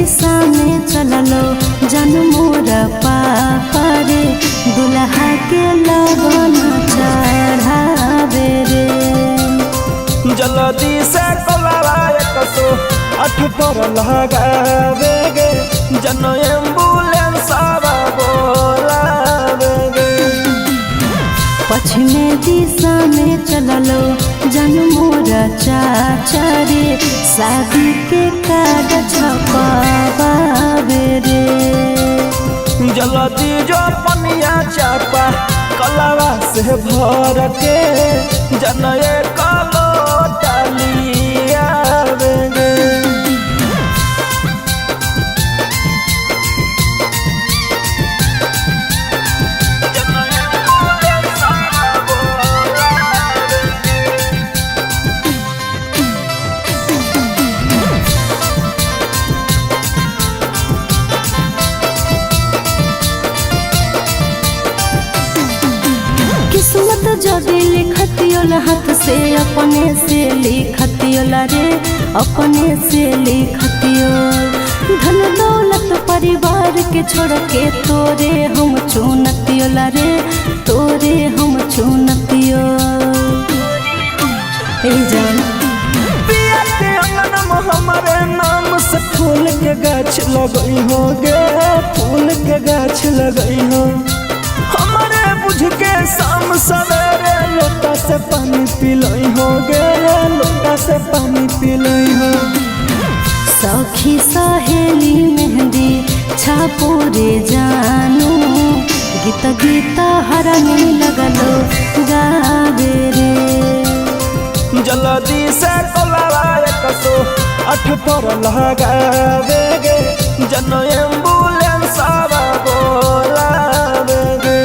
दिशा में चललो जन मोर पापा रे दुल्हा के लगन चढ़ावे रे। जल्दी से कोलावा 108 पर लगावे गे जन एम्बुलेंस बोलावे गे। पश्चिमी दिशा में चललो जन मोर चाचा रे शादी के कार्ड छपावे रे। जल्दी जो पनिया चापा कलावा से भर के जन कलो डालिया गे। किस्मत जदी लिखतियोला हाथ से अपने से लिखतियोला रे अपने से लिखतियो। धन दौलत परिवार के छोड़ के तोरे हम चुनतियोला रे तोरे हम चुनतियो। पिया के अंगन में हमारे नाम से फूल के गाछ लगई हो गे फूल के गाछ लगई हो। हमारे बुझ के शाम सवेरे लोटा से पानी पिलई हो गे लोटा से पानी पिलई हो। सखी सहेली मेहंदी छापो रे जानू गीत गीत हरनी लगलो गावे रे। जल्दी से कोलावा 108 पर लगावे गे जन एम्बुलेंस बोलावे गे।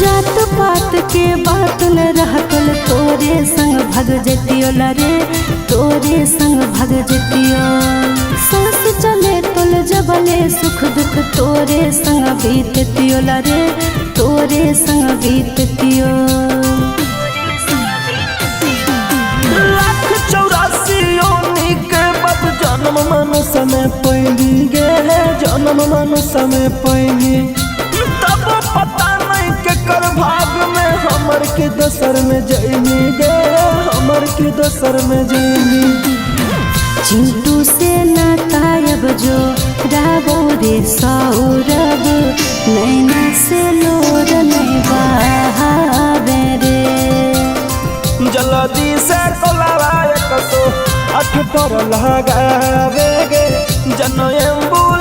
जात पात के बात न रहतल तोरे संग भग जतियोला रे तोरे संग भग जतियो। सांस चले तोल जबले सुख दुख तोरे संग बीततियोला रे तोरे संग बीततियो। 184 योनि के बाद जन्म मनुष्य में पैली गे जन्म मनुष्य में पैली। तब पता नहीं के कर भाग में हमर के दोसर में जैनी गे हमर के दोसर में जैनी। चिंटू से नातायब जो राबो रे सौरभ नैना से लोर नहीं बहावे रे। जल्दी से कोलावा 108 पर लगावे गे जन एम्बुलेंस